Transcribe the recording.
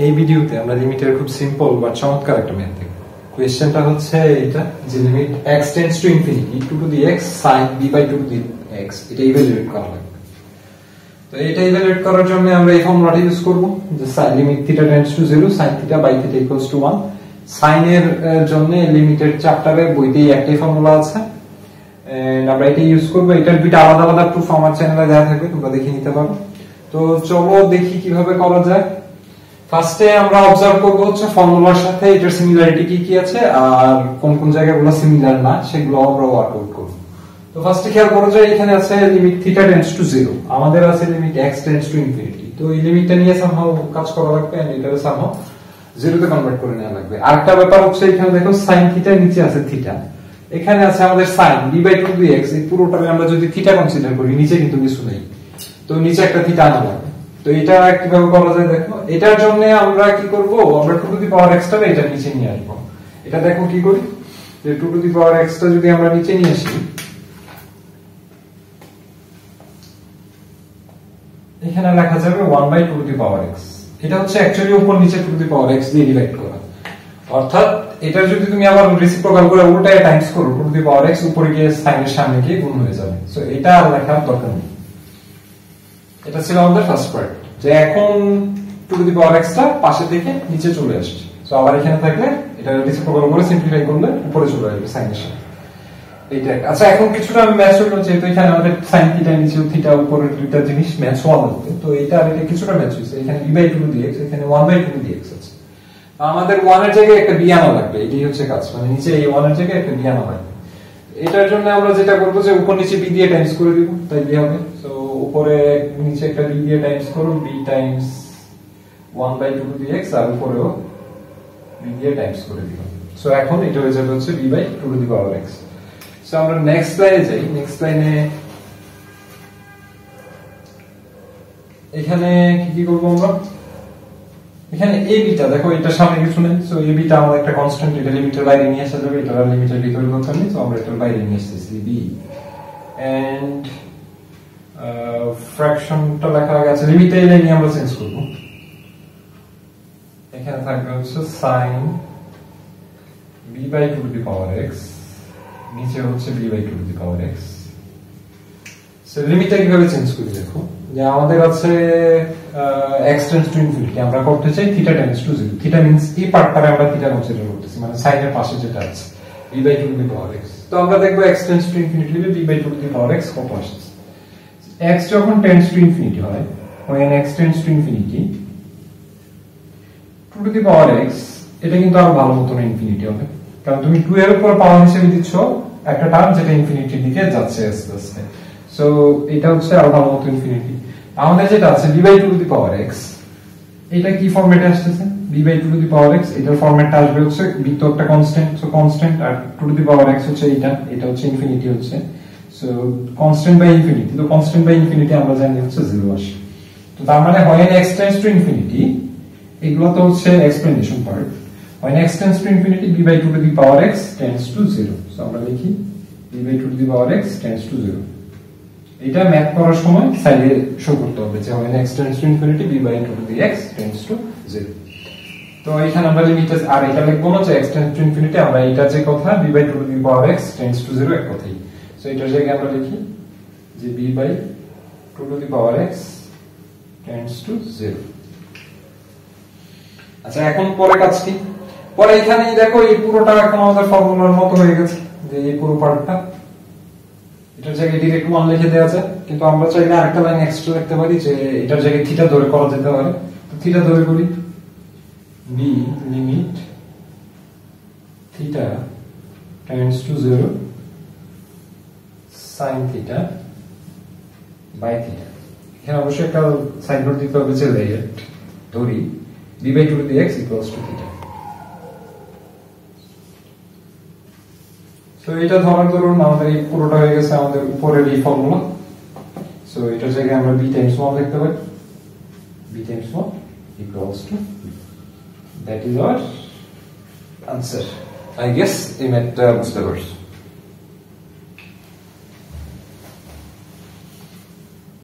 এই ভিডিওতে আমরা লিমিটের খুব সিম্পল বা চমৎকার একটা ম্যাথ দেখব। কোশ্চেনটা হচ্ছে এটা যে limit x tends to infinity 2 to the x sin b by 2 to the x এটা ইভালুয়েট করা লাগবে। তো এটা ইভালুয়েট করার জন্য আমরা এই ফর্মুলাটা ইউজ করব যে limit theta tends to 0 sin theta by theta equals to 1। sin এর জন্য লিমিটের চ্যাপ্টারে বইতেই একটাই ফর্মুলা আছে এন্ড আমরা এটা ইউজ করব। এটার দুইটা আলাদা আলাদা প্রুফ আমার চ্যানেলে দেওয়া থাকবে, তোমরা দেখে নিতে পারো। তো চলো দেখি কিভাবে করা যায়। ফার্স্টে আমরা অবজার্ভ করব হচ্ছে ফর্মুলার সাথে এটার সিমিলারিটি কি কি আছে আর কোন কোন জায়গাগুলো সিমিলার না সেগুলো আমরা ওয়ার্ক আউট করব। তো ফার্স্টে খেয়াল করো যে এখানে আছে লিমিট থিটা টেন্ডস টু 0, আমাদের আছে limit x tends to infinity. তো এই লিমিটটা নিয়ে সামহাউ কাজ করা লাগবে এন্ড এটাকে সামহাউ 0 তে কনভার্ট করে নেওয়া লাগবে। আরেকটা ব্যাপার হচ্ছে এখানে দেখো sin থিটা নিচে আছে থিটা, এখানে আছে আমাদের sin b by 2 to x। এই পুরোটাকে আমরা যদি থিটা কনসিডার করি, নিচে কিন্তু কিছু নেই, তো নিচে একটা থিটা আনা লাগবে। তো এটা কিভাবে করা যায় দেখো। এটার জন্য আমরা কি করব, আমরা 2 টু দি পাওয়ার x টাকে এটা নিচে নিয়ে আসব। এটা দেখো কি করি যে 2 টু দি পাওয়ার x টা যদি আমরা নিচে নিয়ে আসি, এখানে লেখা যাবে 1 by 2 to the power x। এটা হচ্ছে অ্যাকচুয়ালি উপর নিচে 2 টু দি পাওয়ার x দিয়ে ডিভাইড করা, অর্থাৎ এটা যদি তুমি আবার রেসিপ্রোকাল করে উল্টায় টাইমস করো 2 টু দি পাওয়ার x উপরে গিয়ে সাইনের সামনে গিয়ে গুণ হয়ে যাবে। সো এটা আর লেখার দরকার নেই। এটা ছিল আমাদের ফার্স্ট পার্ট যে এখন 2 টু দি পাওয়ার x টা পাশে থেকে নিচে চলে আসছে। সো আবার এখানে থাকলে এটা রেসিপ্রোকাল করে সিম্পলিফাই করলে উপরে চলে আসবে সাইনের সামনে। এইটা আচ্ছা, এখন কিছুটা আমি ম্যাচ হলো যেহেতু এখানে আমাদের sin থিটা নিচে থিটা উপরে দুইটা জিনিস ম্যাচ হওয়া লাগবে। তো এটা আর এটা কিছুটা ম্যাচ হইছে, এখানে b by 2 to the x, এখানে 1 বাই 2 টু দি x আছে। আমাদের 1 এর জায়গায় একটা b আনা লাগবে, এটাই হচ্ছে কাজ। মানে নিচে এই 1 এর জায়গায় একটা b আনা লাগবে। এটার জন্য আমরা যেটা করব যে উপর নিচে b দিয়ে টাইমস করে দিব, তাই কি হবে। সো উপরে নিচে একটা b দিয়ে টাইমস করব, b times 1 by 2 to the x, আর উপরেও b দিয়ে টাইমস করে দিব। সো এখন এটা হয়ে যাবে হচ্ছে b by 2 to the power x। So আমরা নেক্সট লাইনে যাই। নেক্সট লাইনে এখানে কি করব আমরা, এখানে ab টা দেখো এটা সামনে কিছু নেই। সো ab টা আমাদের একটা কনস্ট্যান্ট, এটা লিমিটের বাইরে নিয়ে আসা যাবে, এটা লিমিটের ভিতরে দরকার নেই। সো আমরা এটার বাইরে নিয়ে আসতেছি b এন্ড ফ্র্যাকশনটা লেখা আছে লিমিটে এলে নিয়ে আমরা চেঞ্জ করব। এখানে থাকবে হচ্ছে sin b by 2 to the power x, নিচে হচ্ছে b by 2 to the power x। So লিমিটটা কিভাবে চেঞ্জ করি দেখো, যে আমাদের আছে x টেন্ডস টু ইনফিনিটি, আমরা করতে চাই theta tends to 0। Theta means এই পার্টটারে আমরা থিটা কনসিডার করতেছি, মানে sin এর পাশে যেটা আছে b by 2 to the power x। তো আমরা দেখব x টেন্ডস টু ইনফিনিটি হলে b by 2 to the power x কত আসছে। x যখন টেন্ডস টু ইনফিনিটি হয়, when x tends to infinity 2 to the power x, এটা কিন্তু আরো ভালো মতো ইনফিনিটি হবে, কারণ তুমি 2 এর উপর পাওয়ার হিসেবে দিচ্ছ একটা টার্ম যেটা ইনফিনিটির দিকে যাচ্ছে আস্তে আস্তে। সো এটা হচ্ছে আরো ভালো মতো ইনফিনিটি। আমাদের যেটা আছে b by 2 to the power x, এটা কি ফরম্যাটে আসছে b by 2 to the power x, এটার ফরম্যাটটা আসবে হচ্ছে b তো একটা কনস্ট্যান্ট, সো কনস্ট্যান্ট, আর 2 টু দি পাওয়ার x হচ্ছে এটা হচ্ছে ইনফিনিটি হচ্ছে। সো কনস্ট্যান্ট বাই ইনফিনিটি, তো কনস্ট্যান্ট বাই ইনফিনিটি আমরা জানি হচ্ছে 0 আসে। তো তার মানে হয় x টেন্ডস টু ইনফিনিটি, এগুলো তো হচ্ছে explanation part. when x tends to infinity b by 2 to the power x tends to 0। So আমরা লিখি b by 2 to the power x tends to 0। এটা ম্যাথ করার সময় সাইডে শো করতে হবে যে when x tends to infinity b by 2 to the x tends to 0। তো এখানে আমরা লিমিট আর এটা লিখবো না যে x tends to infinity, আমরা এটা যে কথা b by 2 to the power x tends to 0 এক কথাই। সো এটার জায়গায় আমরা লিখি যে b by 2 to the power x tends to 0। আচ্ছা, এখন পরে কাজ কি, পরে এখানেই দেখো এই পুরোটা এখন আমাদের ফর্মুলার মতো হয়ে গেছে, যে এই পুরো পার্টটা এটার জায়গায় ডাইরেক্ট 1 লিখে দেওয়া যায়, কিন্তু আমরা চাইলে আরেকটা লাইন এক্সট্রা লিখতে পারি যে এটার জায়গায় থিটা ধরে করা যেতে পারে। তো থিটা ধরে করি b limit theta tends to 0 sin theta by theta. এখানে অবশ্যই একটা সাইড নোট দিতে হবে যে লেট ধরি b by 2 to the x equals to theta। So এটা ধরার ধরুন আমাদের এই পুরোটা হয়ে গেছে আমাদের উপরের এই ফর্মুলা। সো এটার জায়গায় আমরা b times 1 লিখতে পারি, b times 1 equals to that is our answer। I guess এই ম্যাথটা বুঝতে পারছো।